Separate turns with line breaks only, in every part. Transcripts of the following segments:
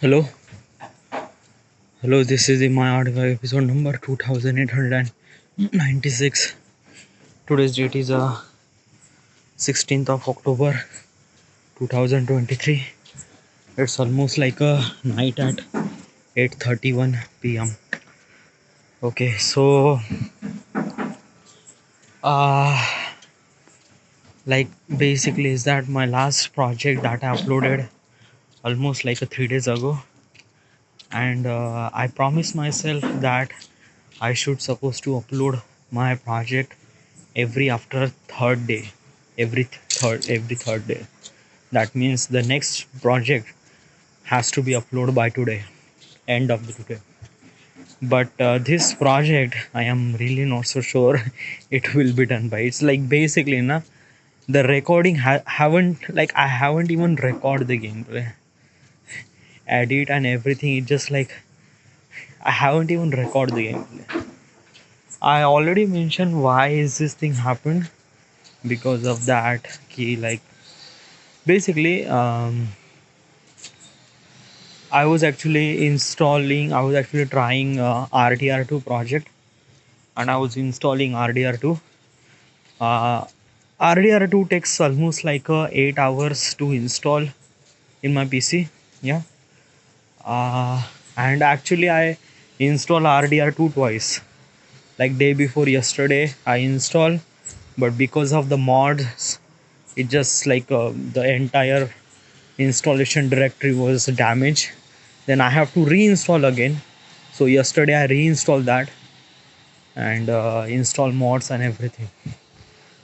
Hello, hello. This is the My Article episode number 2896. Today's date is 16th of October 2023. It's almost like a night at 8:31 p.m. Okay, so uh, like basically is that my last project that I uploaded almost like a 3 days ago, and I promised myself that I should supposed to upload my project every after third day, every third day. That means the next project has to be uploaded by today, end of the today. But this project I am really not so sure it will be done by. It's like basically na, the recording haven't, like I haven't even record the gameplay, edit and everything. It's just like I haven't even record the gameplay. I already mentioned why is this thing happened. Because of that key, like basically I was actually trying RDR2 project, and I was installing RDR2. uh, RDR2 takes almost like 8 hours to install in my PC. Yeah. uh, and actually I install RDR2 twice, like day before yesterday I install, but because of the mods it just like the entire installation directory was damaged. Then I have to reinstall again. So yesterday I reinstalled that and install mods and everything.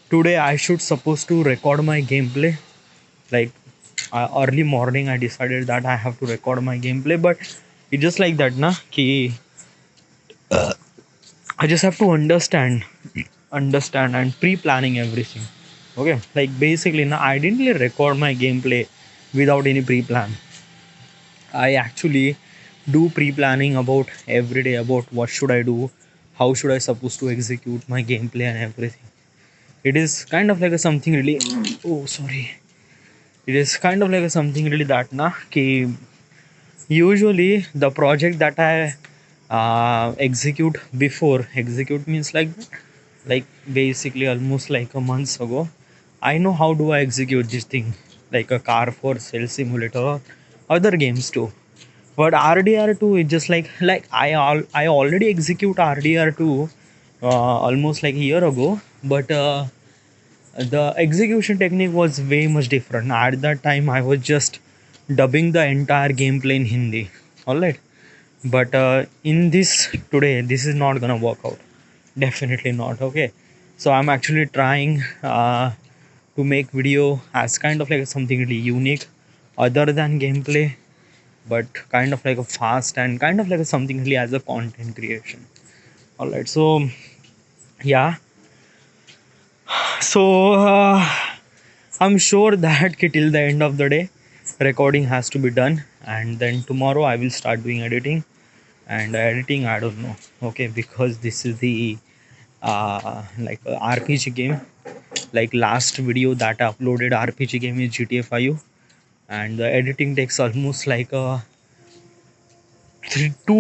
Today I should supposed to record my gameplay, like early morning I decided that I have to record my gameplay. But it's just like that na ki I just have to understand and pre-planning everything. Okay, like basically now I didn't really record my gameplay without any pre-plan. I actually do pre-planning about every day, about what should I do, how should I supposed to execute my gameplay and everything. It is kind of like a something really oh sorry. It is kind of like a something really that na ki usually the project that I execute means like basically almost like a month ago I know how do I execute this thing, like a car for sale simulator or other games too. But RDR2 is just like I already execute RDR2 almost like a year ago, but the execution technique was way much different. At that time I was just dubbing the entire gameplay in Hindi. All right. But in this today this is not gonna work out, definitely not. Okay, so I'm actually trying to make video as kind of like something really unique other than gameplay, but kind of like a fast and kind of like a something really as a content creation. All right, so yeah. So I'm sure that till the end of the day recording has to be done, and then tomorrow I will start doing editing. And editing I don't know, okay, because this is the like a RPG game. Like last video that I uploaded RPG game is GTA 5, and the editing takes almost like 2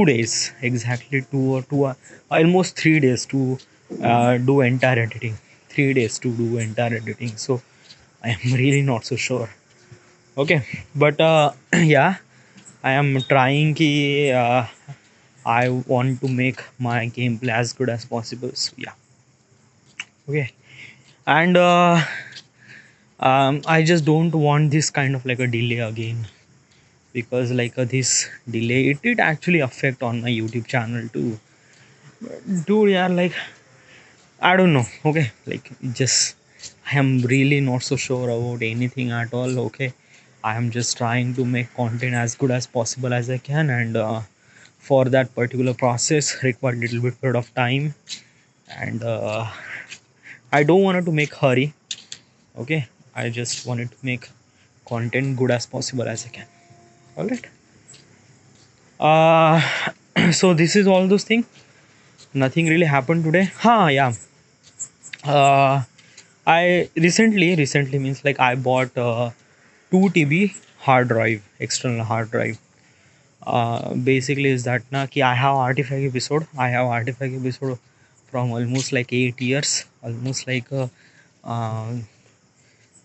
days, exactly almost 3 days to do entire editing. 3 days to do entire editing. So I am really not so sure. Okay, but yeah, I am trying ki I want to make my gameplay as good as possible. So yeah, okay, and I just don't want this kind of like a delay again, because like this delay it did actually affect on my YouTube channel too. Dude, yeah, like I don't know. Okay, like just I am really not so sure about anything at all. Okay, I am just trying to make content as good as possible as I can, and for that particular process require little bit of time, and I don't want to make hurry. Okay, I just wanted to make content good as possible as I can. All right. So this is all those things. Nothing really happened today. Yeah. uh, I recently means like I bought 2 TB hard drive, external hard drive. basically is that na ki I have artifact episode. I have artifact episode from almost like 8 years, almost like uh,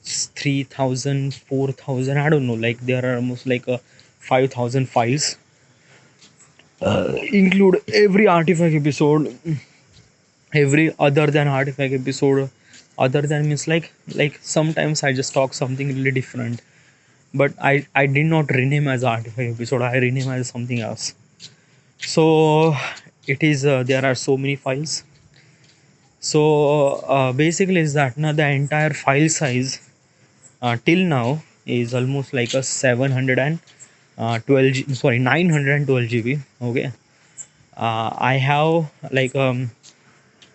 3,000, 4,000. I don't know. Like there are almost like 5,000 files. Include every artifact episode, every other than artifact episode. Other than means like sometimes I just talk something really different, but I did not rename as artifact episode. I rename as something else. So it is there are so many files. So basically is that now the entire file size till now is almost like a 712 912 GB. Okay. I have like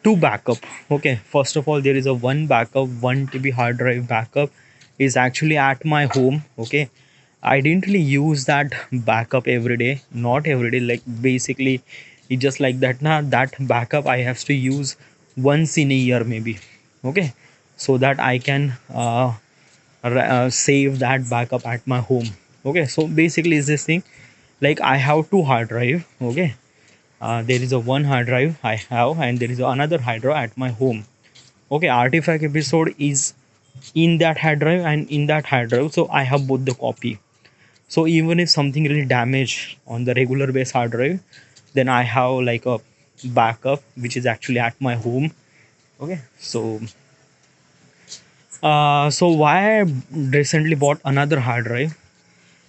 two backup. Okay, first of all there is a one backup, 1 TB hard drive backup is actually at my home. Okay, I didn't really use that backup every day, not every day, like basically it's just like that now. That backup I have to use once in a year maybe. Okay, so that I can save that backup at my home. Okay, so basically is this thing, like I have two hard drive. Okay, there is a one hard drive I have, and there is another hard drive at my home. Okay, artifact episode is in that hard drive and in that hard drive, so I have both the copy. So even if something really damaged on the regular base hard drive, then I have like a backup which is actually at my home. Okay, so so why I recently bought another hard drive,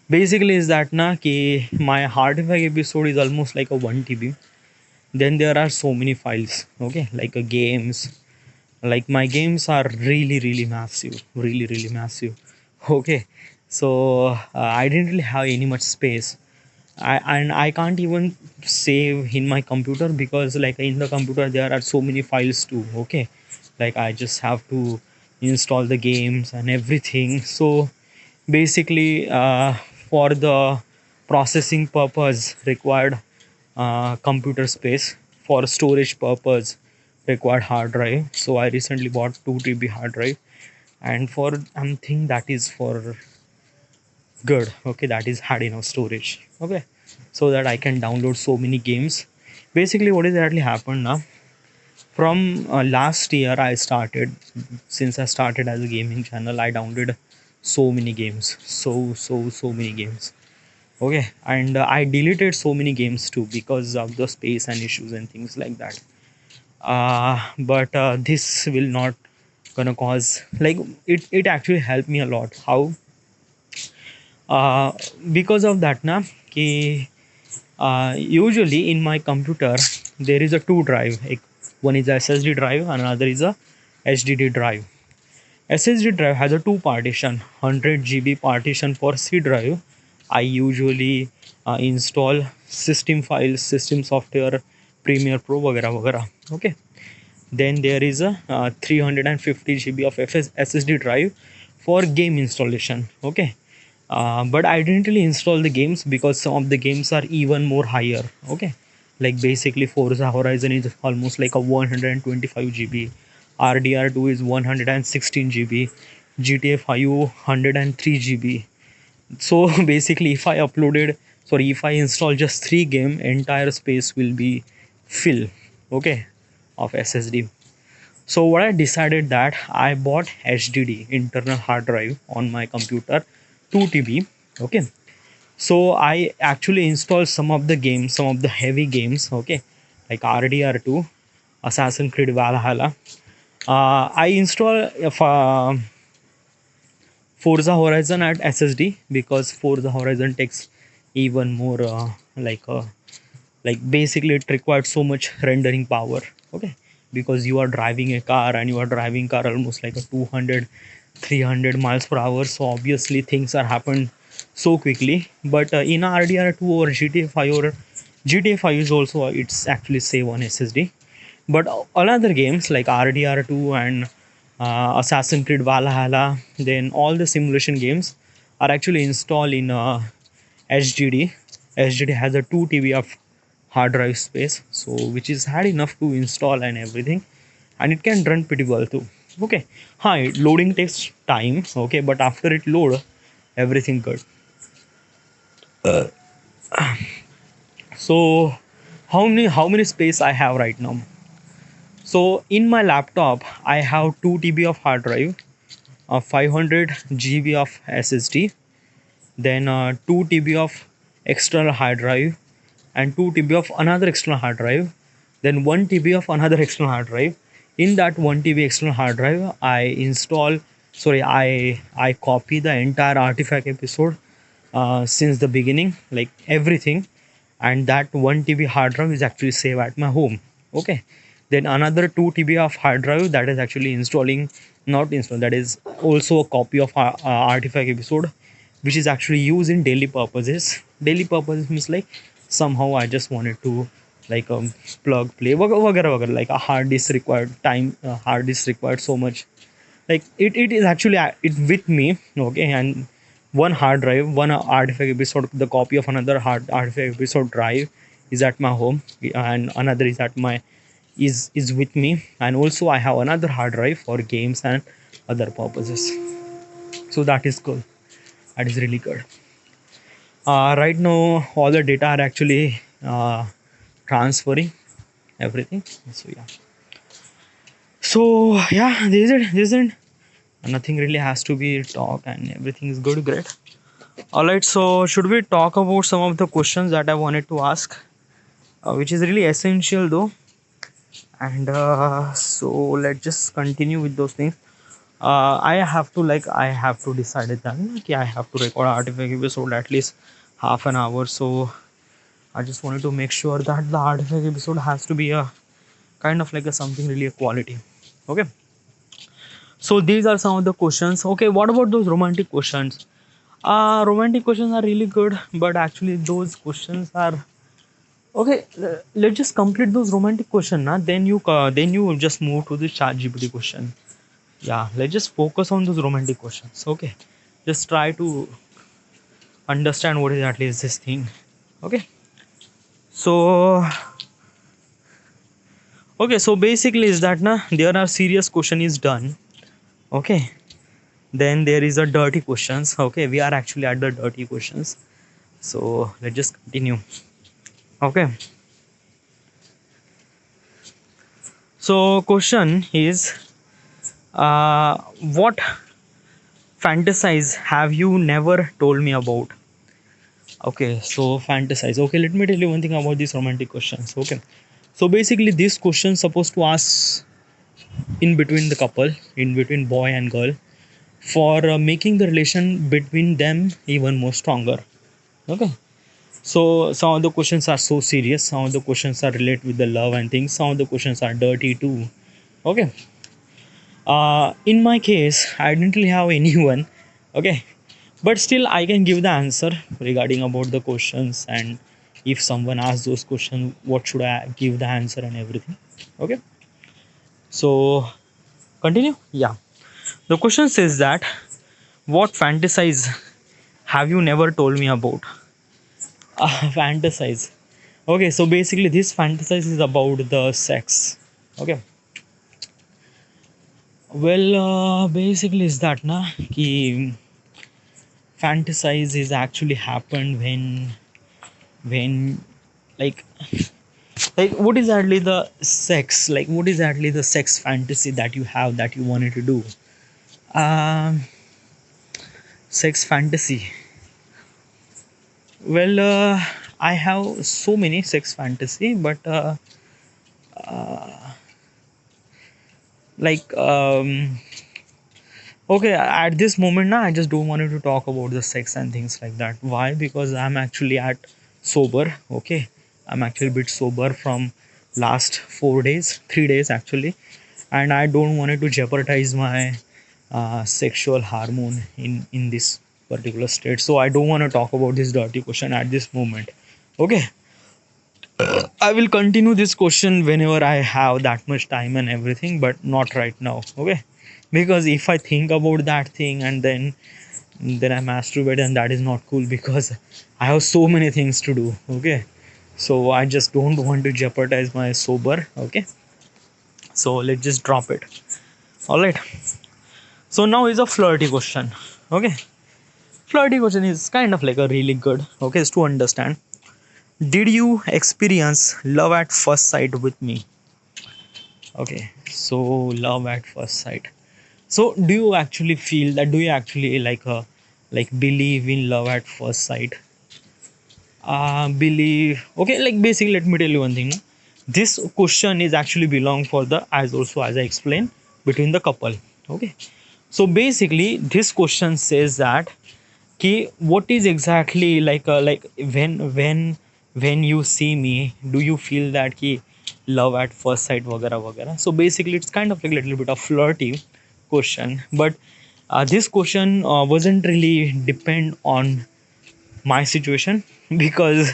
basically is that na ki my artifact episode is almost like a 1 TB. Then there are so many files. Okay, like games, like my games are really massive, really massive. Okay, so I didn't really have any much space. I can't even save in my computer, because like in the computer there are so many files too. Okay, like I just have to install the games and everything. So basically for the processing purpose required computer space, for storage purpose required hard drive. So I recently bought 2 TB hard drive, and for something that is for good. Okay, that is had enough storage. Okay, so that I can download so many games. Basically what is actually happened now, from last year I started, since I started as a gaming channel, I downloaded so many games, so many games. Okay, and I deleted so many games too because of the space and issues and things like that. But this will not gonna cause like it actually helped me a lot. How? uh, because of that na ki usually in my computer there is a two drive, one is a SSD drive and another is a HDD drive. SSD drive has a two partition, 100 GB partition for C drive. I usually install system files, system software, Premiere Pro वगैरह वगैरह. Okay, then there is a 350 GB of SSD drive for game installation. Okay, but I didn't really install the games because some of the games are even more higher. Okay, like basically Forza Horizon is almost like a 125 GB, RDR2 is 116 GB, GTA 5 103 GB. So basically if I install just three game, entire space will be fill. Okay, of SSD. So what I decided that I bought HDD, internal hard drive, on my computer, 2 TB. Okay, so I actually installed some of the games, some of the heavy games. Okay, like RDR2, Assassin's Creed Valhalla. I install Forza Horizon at SSD because Forza Horizon takes even more like basically it required so much rendering power. Okay, because you are driving a car and you are driving car almost like a 200 300 miles per hour, so obviously things are happen so quickly. But in RDR2 or GTA 5 or GTA 5 is also it's actually save on SSD. But all other games like RDR2 and Assassin's Creed Valhalla, then all the simulation games are actually installed in HDD. HDD has a 2 TB of hard drive space, so which is had enough to install and everything, and it can run pretty well too. Okay, hi, loading takes time. Okay, but after it load, everything good. So how many space I have right now? So in my laptop I have 2 TB of hard drive, 500 GB of SSD, then 2 TB of external hard drive, and 2 TB of another external hard drive, then 1 TB of another external hard drive. In that 1 TB external hard drive, I copy the entire artifact episode since the beginning, like everything, and that 1 TB hard drive is actually saved at my home. Okay, then another 2 TB of hard drive, that is actually installing, not install, that is also a copy of artifact episode, which is actually used in daily purposes. Daily purposes means like somehow I just wanted to like plug play वगैरह like a hard disk required time, hard disk required so much, like it is actually it with me. Okay, and one hard drive, one artifact episode, the copy of another hard artifact episode drive is at my home, and another is at my is with me, and also I have another hard drive for games and other purposes. So that is cool, that is really good. Right now all the data are actually transferring everything. So yeah, so yeah, this is it. Nothing really has to be talk, and everything is good, great. All right, so should we talk about some of the questions that I wanted to ask, which is really essential though, and so let's just continue with those things. I have to decide that okay, I have to record artifact episode at least half an hour, so I just wanted to make sure that the artifact episode has to be a kind of like a something really a quality. Okay, so these are some of the questions. Okay, what about those romantic questions? Romantic questions are really good, but actually those questions are okay. Let's just complete those romantic questions, na? Then you just move to the chat GPT question. Yeah, let's just focus on those romantic questions. Okay, just try to understand what exactly is this thing. Okay, so okay, so basically is that na there are serious question is done. Okay, then there is a dirty questions. Okay, we are actually at the dirty questions, so let's just continue. Okay, so question is what fantasize have you never told me about? Okay, so fantasize. Okay, let me tell you one thing about these romantic questions. Okay, so basically this question supposed to ask in between the couple, in between boy and girl, for making the relation between them even more stronger. Okay, so some of the questions are so serious, some of the questions are related with the love and things, some of the questions are dirty too. Okay, in my case I didn't really have anyone. Okay, but still I can give the answer regarding about the questions, and if someone asks those questions what should I give the answer and everything. Okay, so continue. Yeah, the question says that what fantasize have you never told me about? Fantasize. Okay, so basically this fantasize is about the sex. Okay, well basically is that na ki fantasize is actually happened when like what is actually the sex, like what is actually the sex fantasy that you have that you wanted to do? um Sex fantasy, well I have so many sex fantasy, but like okay, at this moment now I just don't wanted to talk about the sex and things like that. Why? Because I'm actually at sober. Okay, I'm actually a bit sober from last 4 days, 3 days actually, and I don't wanted to jeopardize my sexual hormone in this particular state, so I don't want to talk about this dirty question at this moment. Okay, I will continue this question whenever I have that much time and everything, but not right now. Okay, because if I think about that thing and then I masturbate, and that is not cool because I have so many things to do. Okay, so I just don't want to jeopardize my sober. Okay, so let's just drop it. All right. So now is a flirty question. Okay, flirty question is kind of like a really good. Okay, is to understand. Did you experience love at first sight with me? Okay, so love at first sight. So do you actually feel that? Do you actually like believe in love at first sight? Believe. Okay, like basically, let me tell you one thing. This question is actually belong for the, as also as I explained, between the couple. Okay, so basically this question says that कि what is exactly like when you see me, do you feel that कि love at first sight वगैरह वगैरह. So basically it's kind of like a little bit of flirty question, but this question wasn't really depend on my situation because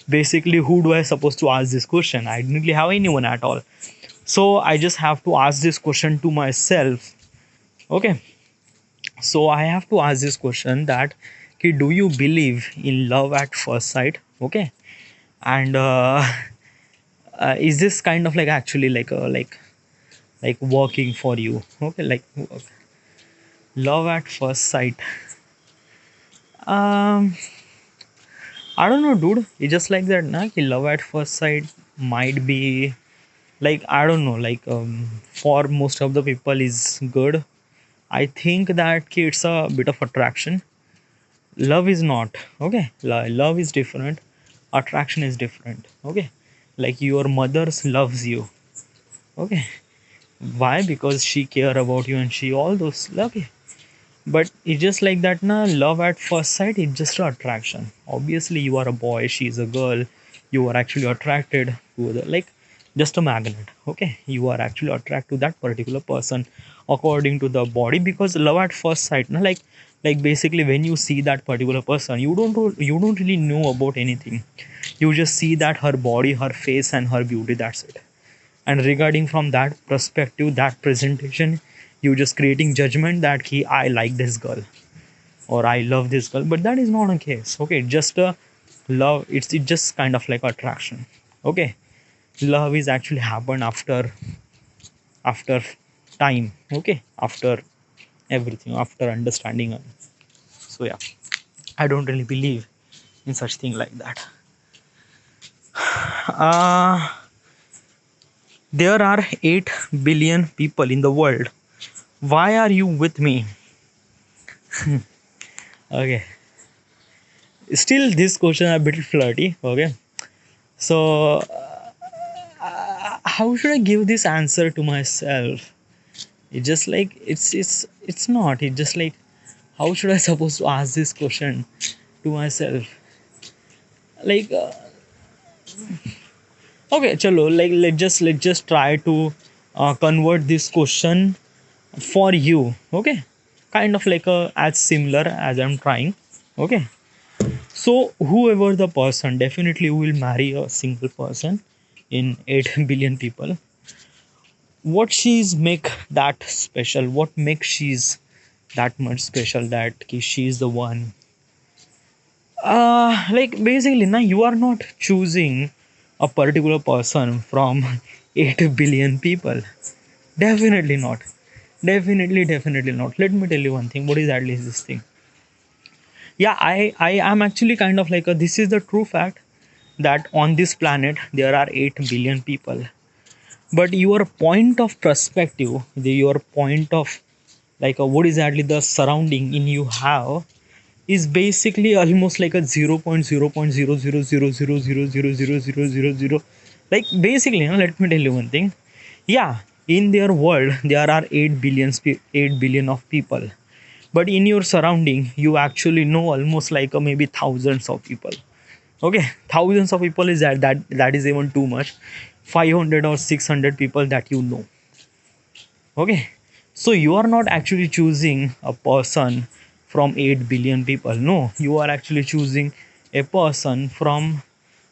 basically who do I supposed to ask this question? I didn't really have anyone at all, so I just have to ask this question to myself. Okay, so I have to ask this question that कि do you believe in love at first sight? Okay, and is this kind of like actually like working for you? Okay, like love at first sight. um I don't know, dude. It's just like that na, कि love at first sight might be like, I don't know, like for most of the people is good. I think that कि it's a bit of attraction. Love is not. Okay, love is different, attraction is different. Okay, like your mother's loves you. Okay, why? Because she care about you and she all those. Okay, but it's just like that na, love at first sight, it's just an attraction. Obviously you are a boy, she's a girl, you are actually attracted to the, like, just a magnet. Okay, you are actually attracted to that particular person according to the body, because love at first sight na, like basically when you see that particular person, you don't really know about anything. You just see that her body, her face and her beauty, that's it. And regarding from that perspective, that presentation, you just creating judgment that he, I like this girl or I love this girl, but that is not a case. Okay, just a love, it's just kind of like attraction. Okay, love is actually happen after time. Okay, after everything, after understanding. So yeah, I don't really believe in such thing like that. uh there are 8 billion people in the world. Why are you with me? Okay, still this question a bit flirty. Okay, so how should I give this answer to myself? It's just like it's not, it's just like, how should I supposed to ask this question to myself? Like okay, chalo, like let's just try to convert this question for you. Okay, kind of like as similar as I'm trying. Okay, so whoever the person, definitely will marry a single person in 8 billion people. What she's make that special? What makes she's that much special that she's the one? Like basically, now you are not choosing a particular person from 8 billion people. Definitely not. Definitely not. Let me tell you one thing. What is at least this thing? Yeah, I am actually kind of like this is the true fact that on this planet there are 8 billion people. But your point of perspective, your point of like what is actually the surrounding in you have, is basically almost like a 0.0.00000000000. Like basically, let me tell you one thing. Yeah, in their world there are 8 billion of people, but in your surrounding you actually know almost like maybe thousands of people. Okay, thousands of people is that is even too much. 500 or 600 people that you know. Okay, so you are not actually choosing a person from 8 billion people. No, you are actually choosing a person from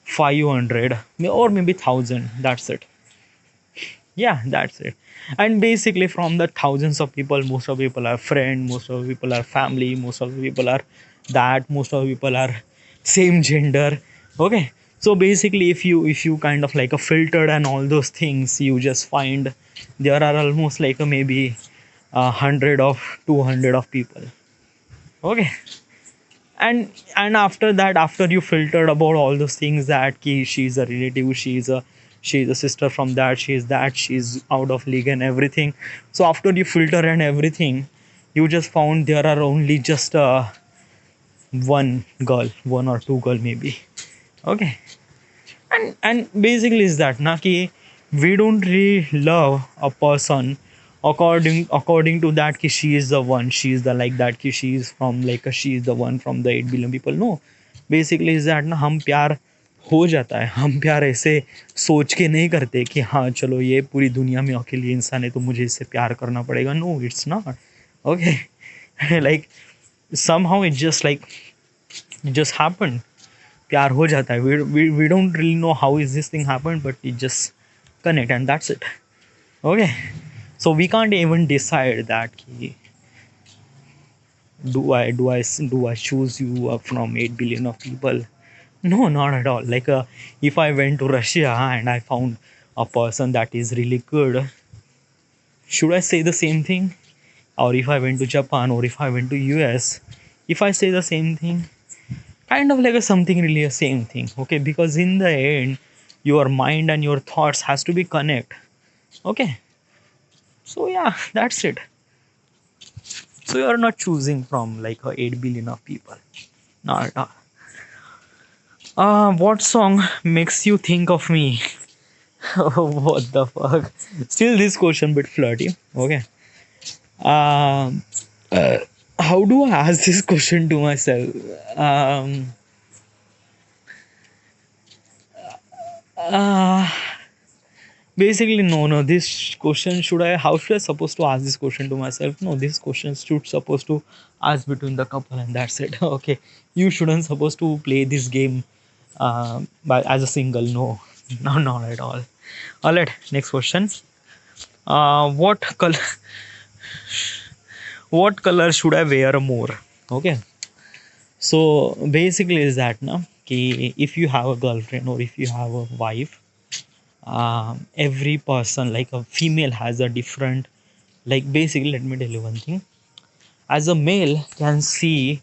500 or maybe 1000. That's it. Yeah, that's it. And basically from the thousands of people, most of people are friend, most of people are family, most of the people are that, most of the people are same gender. Okay, so basically if you kind of like a filtered and all those things, you just find there are almost like a maybe 100 of 200 of people. Okay, And after that, after you filtered about all those things, that ki she's a relative, she's a sister from that, she's out of league and everything. So after you filter and everything, you just found there are only just one girl, one or two girl maybe. Okay. And basically is that na ki we don't really love a person according to that ki she is the one, she is the like that, ki she is from like she is the one from the 8 billion people. No, basically is that ना हम प्यार हो जाता है, हम प्यार ऐसे सोच के नहीं करते कि हाँ चलो ये पूरी दुनिया में अकेली इंसान है तो मुझे इससे प्यार करना पड़ेगा. No, it's not. Okay. Like somehow it just like it just happened. प्यार हो जाता है. We don't really know how is this thing happened, but it just connect and that's it. Okay. So we can't even decide that कि do I choose you from 8 billion of people. No, not at all. Like if I went to Russia and I found a person that is really good, should I say the same thing? Or if I went to Japan or if I went to US, if I say the same thing, kind of like a something really a same thing. Okay, because in the end your mind and your thoughts has to be connect. Okay. So yeah, that's it. So you are not choosing from like 8 billion of people. Not at all. What song makes you think of me? Oh, what the fuck? Still, this question bit flirty. Okay. Um, uh, how do I ask this question to myself? Um, uh, Basically, no. This question should I? How should I supposed to ask this question to myself? No, this question should supposed to ask between the couple, and that's it. Okay, you shouldn't supposed to play this game by as a single. No, no, not at all. All right, next question. What color? What color should I wear more? Okay, so basically is that na कि if you have a girlfriend or if you have a wife, every person like a female has a different, like basically let me tell you one thing. As a male can see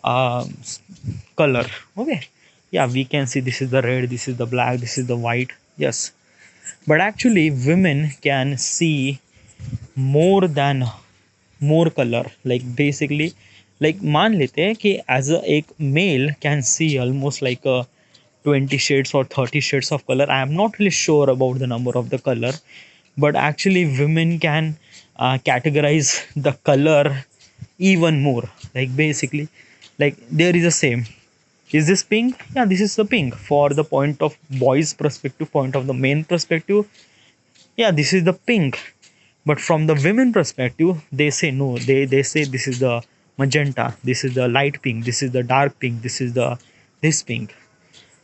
color. Okay, yeah, we can see this is the red, this is the black, this is the white. Yes, but actually women can see more than more color. Like basically, like मान लेते हैं कि as a एक male can see almost like a 20 shades or 30 shades of color. I am not really sure about the number of the color, but actually women can categorize the color even more. Like basically, like there is a same, is this pink? Yeah, this is the pink. For the point of boys perspective, point of the main perspective, yeah, this is the pink. But from the women perspective, they say no, they say this is the magenta, this is the light pink, this is the dark pink, this is the this pink.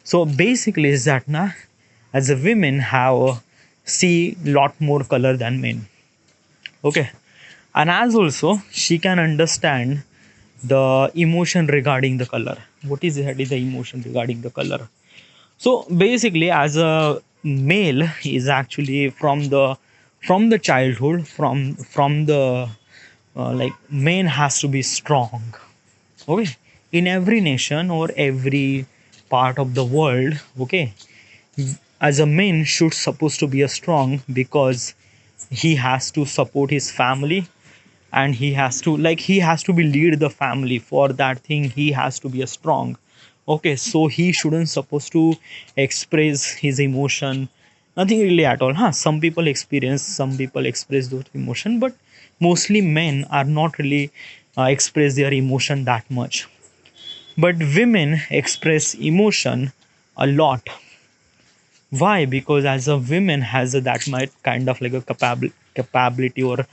So basically is that na, as a women have see lot more color than men. Okay. And as also she can understand the emotion regarding the color. What is exactly the emotion regarding the color? So basically as a male is actually from the childhood, from the like man has to be strong. Okay. In every nation or every part of the world, okay, as a man should supposed to be a strong, because he has to support his family, and he has to be lead the family. For that thing he has to be a strong. Okay, so he shouldn't supposed to express his emotion, nothing really at all. Some people experience, some people express those emotion, but mostly men are not really express their emotion that much. But women express emotion a lot. Why? Because as a woman has a, that might kind of like a capability, or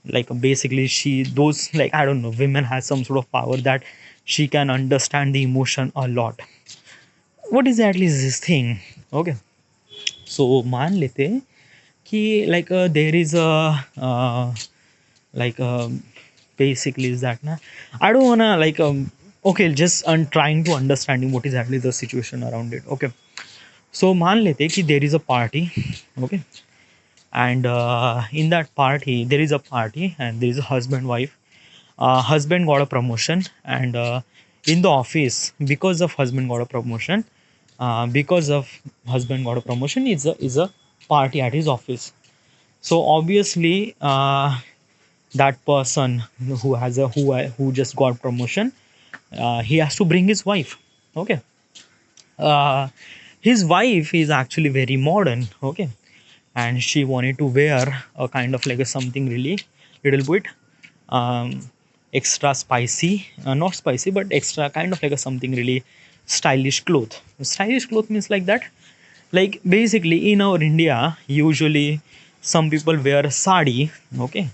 like basically she those, like I don't know, women has some sort of power that she can understand the emotion a lot. What exactly is this thing? Okay, so मान लेते हैं कि like there is a like basically is that na, I don't wanna like okay, just I'm trying to understanding what is actually the situation around it. Okay, so मान लेते हैं कि there is a party. Okay, and in that party there is a party and there is a husband wife. Husband got a promotion, and in the office because of husband got a promotion. Because of husband got a promotion is a party at his office. So obviously that person who just got promotion, he has to bring his wife. Okay. uh, his wife is actually very modern. Okay. And she wanted to wear a kind of like a something really little bit um, extra spicy, not spicy but extra kind of like a something really stylish cloth means like that. Like basically in our India usually some people wear sari. Okay.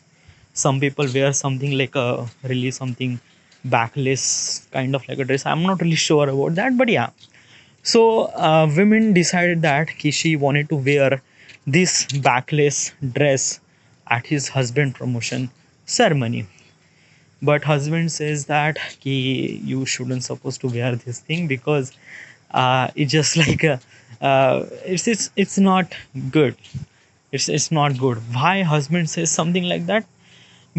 Some people wear something like a really something backless kind of like a dress. I'm not really sure about that, but yeah. So women decided that she wanted to wear this backless dress at his husband promotion ceremony. But husband says that you shouldn't supposed to wear this thing because it's just like it's not good. It's not good. Why husband says something like that?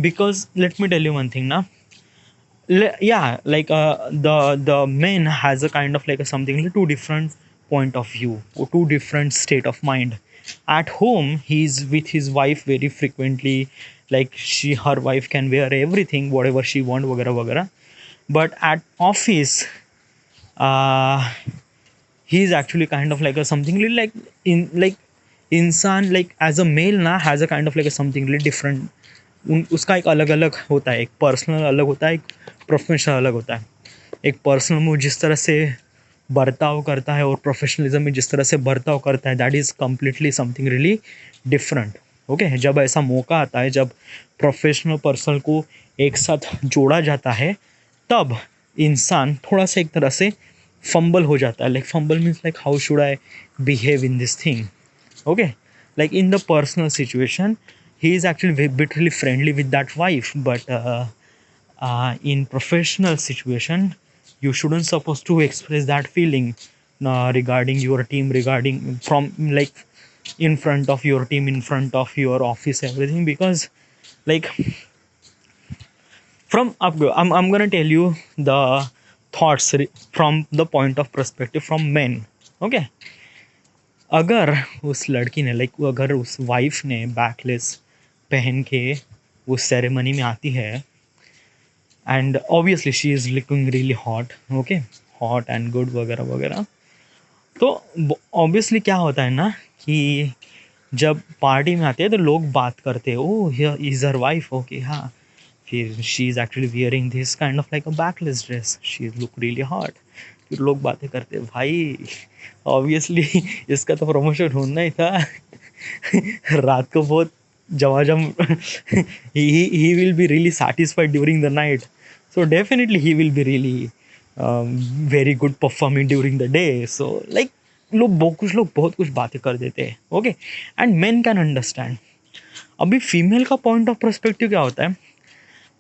Because let me tell you one thing now. Yeah, like the men has a kind of like a something like two different point of view or two different state of mind. At home he's with his wife very frequently, like her wife can wear everything whatever she want wagera wagera. But at office uh he's actually kind of like a something little like in like इंसान like as a male ना has a kind of like a something little different. उसका एक अलग अलग होता है, एक personal अलग होता है, एक प्रोफेशनल अलग होता है. एक पर्सनल में वो जिस तरह से बर्ताव करता है और प्रोफेशनलिज्म में जिस तरह से बर्ताव करता है that is completely something really different. Okay. जब ऐसा मौका आता है, जब प्रोफेशनल पर्सन को एक साथ जोड़ा जाता है, तब इंसान थोड़ा सा एक तरह से फंबल हो जाता है. Like fumble means like how should I behave in this thing. Okay. Like in the personal situation he is actually bit really friendly with that wife, but in professional situation you shouldn't supposed to express that feeling regarding your team, regarding from like in front of your team, in front of your office, everything. Because like I'm gonna tell you the thoughts from the point of perspective from men. Okay. अगर उस लड़की ने like अगर उस wife ने backless पहन के उस सेरेमनी में आती है and obviously she is looking really hot. Okay. Hot and good वगैरह वगैरह. तो ऑब्वियसली क्या होता है ना कि जब पार्टी में आते हैं तो लोग बात करते हैं, oh here is her wife. Okay. हाँ. फिर she is actually wearing this kind of like a backless dress, she is look really hot. फिर लोग बातें करते हैं, भाई ऑब्वियसली इसका तो प्रमोशन होना ही था. रात को बहुत जवाजम he will be really satisfied during the night, so definitely he will be really very good performing during the day. So like कुछ लोग बहुत कुछ बातें कर देते हैं. Okay. And men can understand. अभी फीमेल का पॉइंट ऑफ पर्सपेक्टिव क्या होता है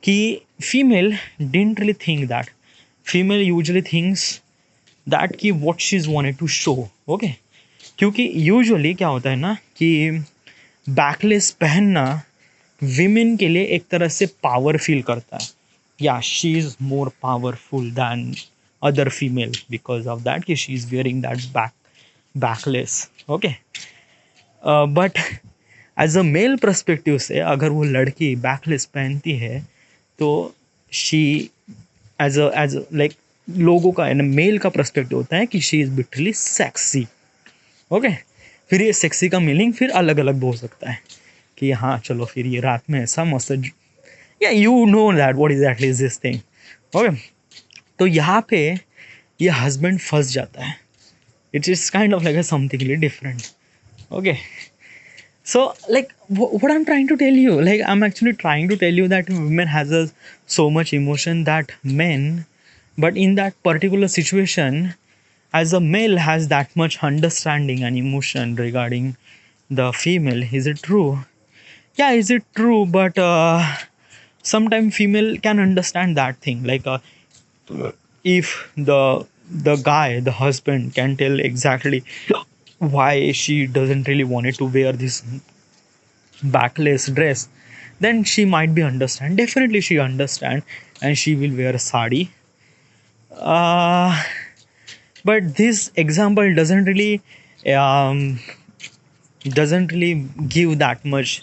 कि female didn't really think that. Female usually thinks that कि what she is wanted to show. Okay. क्योंकि यूजुअली क्या होता है ना कि बैकलेस पहनना विमेन के लिए एक तरह से पावर फील करता है. या she is more powerful than other female because of that कि she is wearing that backless. Okay. But as a male perspective से अगर वो लड़की बैकलेस पहनती है तो शी एज लाइक लोगों का मेल का पर्सपेक्टिव होता है कि she is literally sexy. Okay. फिर ये सेक्सी का मीनिंग फिर अलग अलग हो सकता है कि हाँ चलो फिर ये रात में ऐसा मस्त, या you know that what exactly is this thing. Okay. तो यहाँ पे ये हस्बैंड फंस जाता है. It is kind of like something different. Okay. So like what I'm trying to tell you, like I'm actually trying to tell you that women has so much emotion that men, but in that particular situation as a male has that much understanding and emotion regarding the female. Is it true? Yeah, is it true? But sometimes female can understand that thing, like if the guy, the husband can tell exactly why she doesn't really wanted to wear this backless dress, then she might be understand. Definitely she understand and she will wear a sari. uh, but this example um, doesn't really give that much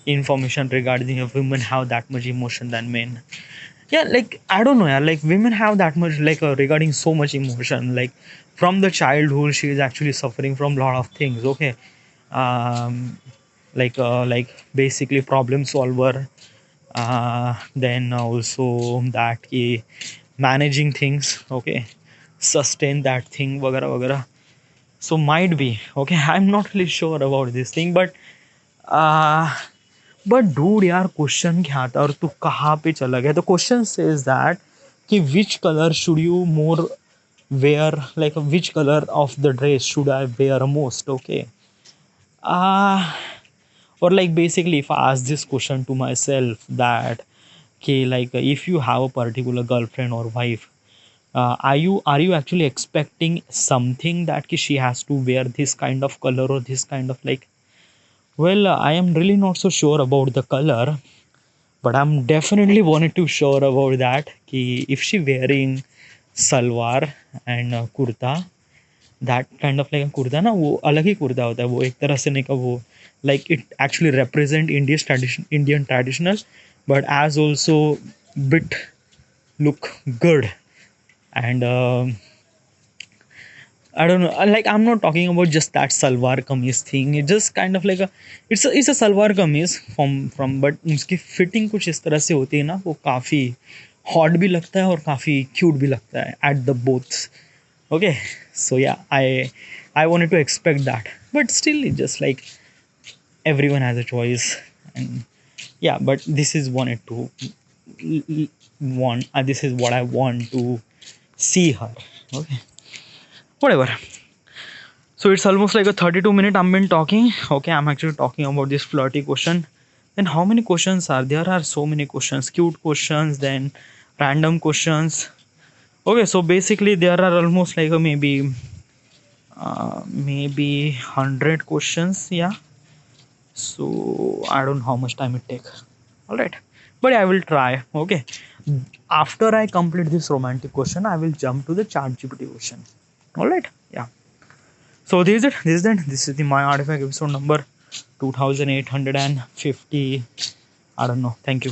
information regarding if women have that much emotion than men. Yeah, like I don't know, yeah, like women have that much, like regarding so much emotion, like from the childhood she is actually suffering from a lot of things. Okay, um like basically problem solver, then also that managing things, okay, sustain that thing, वगैरह वगैरह. So might be, okay, I'm not really sure about this thing, uh but dude यार question क्या था और तू कहाँ पे चला गया. The question says that कि which color should you more wear, like which color of the dress should I wear most. Okay, uh or like basically if I ask this question to myself that okay, like if you have a particular girlfriend or wife, are you actually expecting something that ki she has to wear this kind of color or this kind of like, well, I am really not so sure about the color, but I'm definitely wanted to sure about that कि if she wearing salwar and kurta, that kind of like kurta ना, वो अलग ही कुर्ता होता है, वो एक तरह से नहीं का वो like it actually represent Indian traditional but as also bit look good. And I don't know. Like I'm not talking about just that salwar kameez thing. It's just kind of like it's a salwar kameez from but उसकी fitting कुछ इस तरह से होती है ना, वो काफ़ी hot भी लगता है और काफ़ी cute भी लगता है at the both. Okay, so yeah, I wanted to expect that, but still it's just like everyone has a choice, and yeah, but this is wanted to want. This is what I want to see her. Okay, whatever. So it's almost like a 32-minute I'm been talking. Okay, I'm actually talking about this flirty question. Then how many questions are there? Are so many questions, cute questions, then random questions. Okay, so basically there are almost like a maybe 100 questions. Yeah. So I don't know how much time it take. All right, but I will try. Okay. After I complete this romantic question, I will jump to the chat GPT question. All right. Yeah. So this is it. This is the my artifact episode number 2850. I don't know. Thank you.